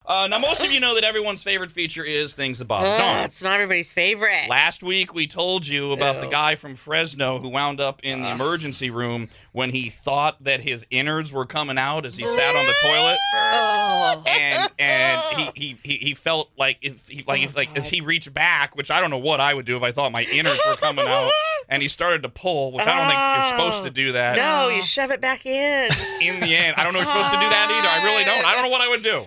Now, most of you know that everyone's favorite feature is things that bother Dawn. It's not everybody's favorite. Last week, we told you about the guy from Fresno who wound up in the emergency room when he thought that his innards were coming out as he sat on the toilet. And he felt like if he reached back, which I don't know what I would do if I thought my innards were coming out, and he started to pull, which I don't think you're supposed to do that. No, you shove it back in. In the end, I don't know if you're supposed to do that either. I really don't. I don't know what I would do.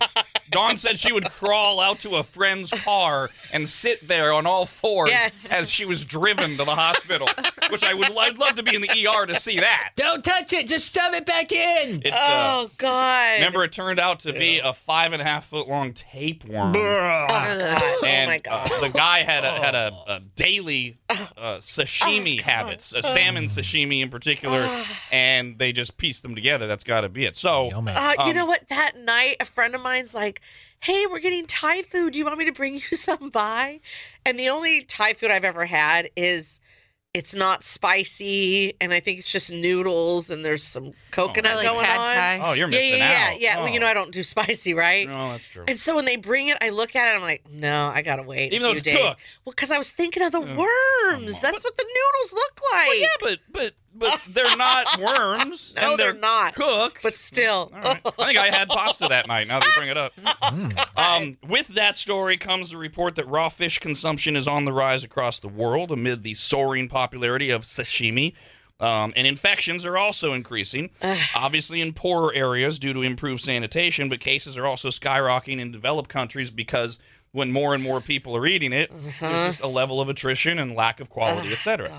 Dawn said she would crawl out to a friend's car and sit there on all fours as she was driven to the hospital, which I'd love to be in the ER to see that. Don't touch it. Just shove it back in. Oh, God. Remember, it turned out to be a 5.5-foot-long tapeworm. Oh, my God. The guy had a daily sashimi habits, a salmon sashimi in particular, and they just pieced them together. That's got to be it. So, you know what? That night, a friend of mine's like, hey, we're getting Thai food. Do you want me to bring you some by? And the only Thai food I've ever had is it's not spicy, and I think it's just noodles, and there's some coconut going on. Thai. Oh, you're missing out. Yeah. Well, you know I don't do spicy, right? No, that's true. And so when they bring it, I look at it, I'm like, no, I gotta wait Even a though few it's days. cooked. Well, because I was thinking of the worms. That's what the noodles look like. Well, yeah, but they're not worms. No, and they're not. Cooked. But still. All right. I think I had pasta that night, now that you bring it up. With that story comes the report that raw fish consumption is on the rise across the world amid the soaring popularity of sashimi. And infections are also increasing, obviously in poorer areas due to improved sanitation, but cases are also skyrocketing in developed countries because when more and more people are eating it, there's just a level of attrition and lack of quality, etc.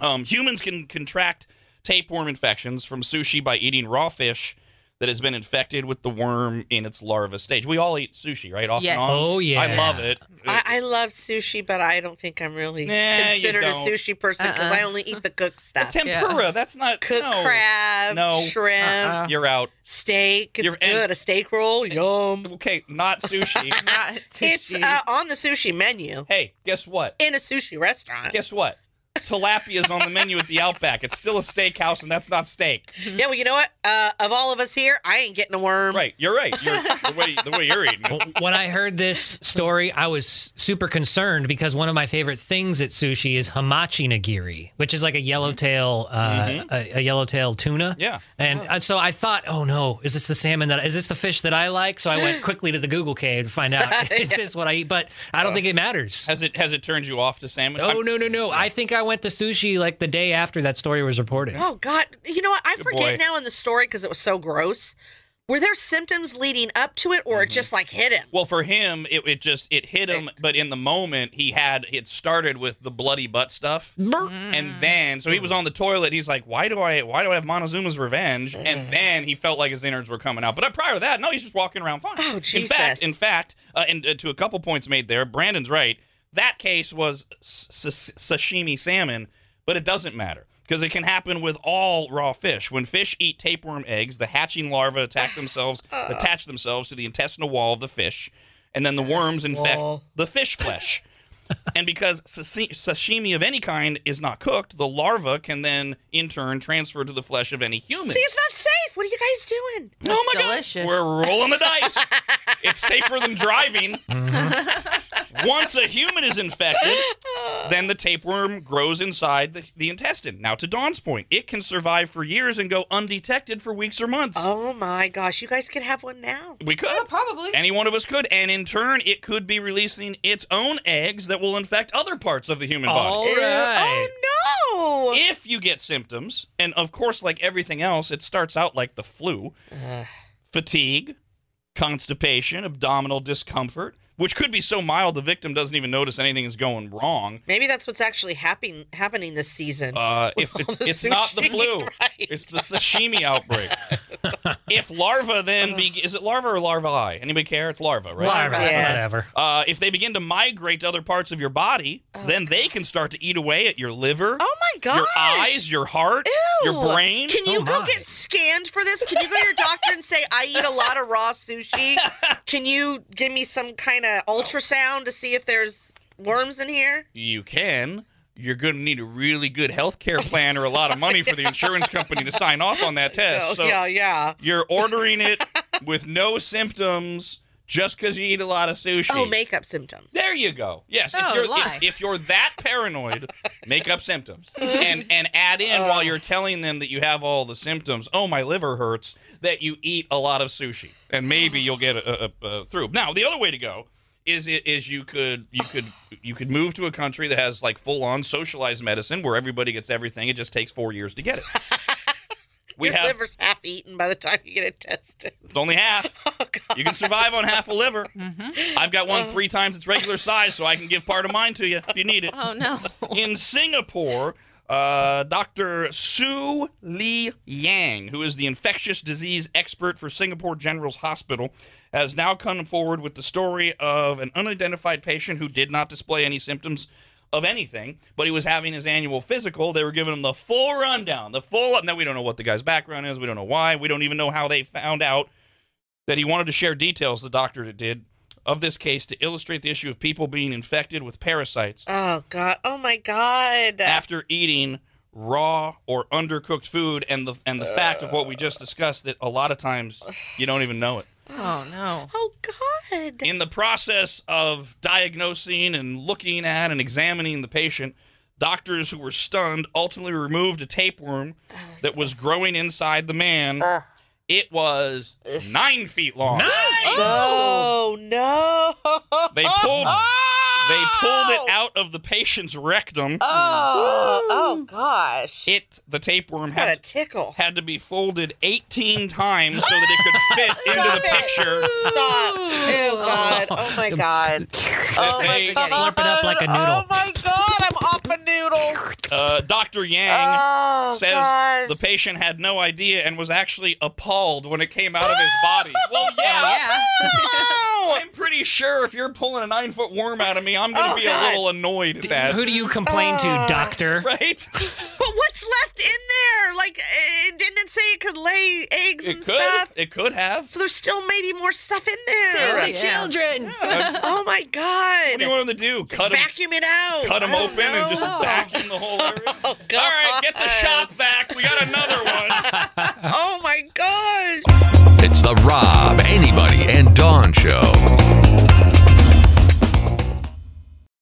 Humans can contract tapeworm infections from sushi by eating raw fish that has been infected with the worm in its larva stage. We all eat sushi, right? Off Yes. and on. Oh, yeah. I love it. I love sushi, but I don't think I'm really Nah, considered you a don't. sushi person because I only eat the cooked stuff. Tempura, that's not... Cooked no. crab, No. shrimp, You're out. steak. It's You're- good. A steak roll, yum. Okay, not sushi. Not It's sushi. on the sushi menu Hey, guess what? in a sushi restaurant. Guess what? Tilapia's on the menu at the Outback. It's still a steakhouse, and that's not steak. Yeah, well, you know what? Of all of us here, I ain't getting a worm. Right, you're right. The way you're eating it. When I heard this story, I was super concerned because one of my favorite things at sushi is hamachi nigiri, which is like a yellowtail, a yellowtail tuna. Yeah. And so I thought, oh no, is this the fish that I like? So I went quickly to the Google cave to find out is this what I eat? But I don't think it matters. Has it turned you off to salmon? Oh no! I think I went to sushi like the day after that story was reported. Oh, God. You know what? I forget boy. now in the story because it was so gross. Were there symptoms leading up to it or it just like hit him? Well, for him, it hit him, but in the moment it started with the bloody butt stuff, and then so he was on the toilet. He's like, why do I have Montezuma's revenge? And then he felt like his innards were coming out. But prior to that, no, he's just walking around fine. Oh, Jesus. In fact, and to a couple points made there, Brandon's right. That case was sashimi salmon, but it doesn't matter because it can happen with all raw fish. When fish eat tapeworm eggs, the hatching larvae attach themselves to the intestinal wall of the fish, and then the worms infect the fish flesh. And because sashimi of any kind is not cooked, the larva can then, in turn, transfer to the flesh of any human. See, it's not safe. What are you guys doing? Oh my delicious. God. We're rolling the dice. It's safer than driving. Once a human is infected, then the tapeworm grows inside the intestine. Now, to Dawn's point, it can survive for years and go undetected for weeks or months. Oh, my gosh. You guys could have one now. We could. Probably. Any one of us could. And in turn, it could be releasing its own eggs that will infect other parts of the human body. All right. Oh, no. If you get symptoms, and of course, like everything else, it starts out like the flu, fatigue, constipation, abdominal discomfort, which could be so mild the victim doesn't even notice anything is going wrong. Maybe that's what's actually happening this season. It's not the flu. Right. It's the sashimi outbreak. If larva then is it larva or larvae? Anybody care? It's larva, right? Larva, Yeah. whatever. If they begin to migrate to other parts of your body, then they can start to eat away at your liver, Oh, my gosh. your eyes, your heart, Ew. your brain. Can you Oh, go my. get scanned for this? Can you go to your doctor and say, I eat a lot of raw sushi? Can you give me some kind of ultrasound to see if there's worms in here? You can. You're going to need a really good health care plan or a lot of money for the insurance company to sign off on that test. So yeah. you're ordering it with no symptoms, just because you eat a lot of sushi. Oh, makeup symptoms. There you go. Yes, lie. if you're that paranoid, make up symptoms and add in while you're telling them that you have all the symptoms. Oh, my liver hurts. That you eat a lot of sushi, and maybe you'll get through. Now, the other way to go is you could move to a country that has like full on socialized medicine where everybody gets everything. It just takes 4 years to get it. Your liver's half eaten by the time you get it tested. It's only half. Oh, God. You can survive on half a liver. I've got one 3 times its regular size, so I can give part of mine to you if you need it. Oh, no. In Singapore, Dr. Su Li Yang, who is the infectious disease expert for Singapore General's Hospital, has now come forward with the story of an unidentified patient who did not display any symptoms of anything, but he was having his annual physical. They were giving him the full rundown, Now, we don't know what the guy's background is. We don't know why. We don't even know how they found out that he wanted to share details, the doctor did, of this case to illustrate the issue of people being infected with parasites. Oh, God. Oh, my God. After eating raw or undercooked food, and the fact of what we just discussed, that a lot of times you don't even know it. Oh, no. Oh, God. In the process of diagnosing and looking at and examining the patient, doctors who were stunned ultimately removed a tapeworm that was growing inside the man. It was 9 feet long. Oh, no. They pulled it out of the patient's rectum. Oh, gosh. The tapeworm Got a tickle. had to be folded 18 times so that it could fit into the picture. Stop. Oh, God. Oh, my God. Oh, my God. Slurp it up like a noodle. Oh, my God. I'm off a noodle. Dr. Yang says gosh. the patient had no idea and was actually appalled when it came out of his body. Well, yeah. I'm pretty sure if you're pulling a 9-foot worm out of me, I'm going to be a little annoyed at that. Who do you complain to, doctor? Right? But what's left in there? Like, didn't it say it could lay eggs and stuff? It could have. So there's still maybe more stuff in there. Save the children. Oh, my God. What do you want him to do? Vacuum it out. Cut them open and just vacuum the whole area? Oh, God. All right, get the shop vac. We got another one. Oh, my gosh. It's the Rob, Anybody, and Dawn Show.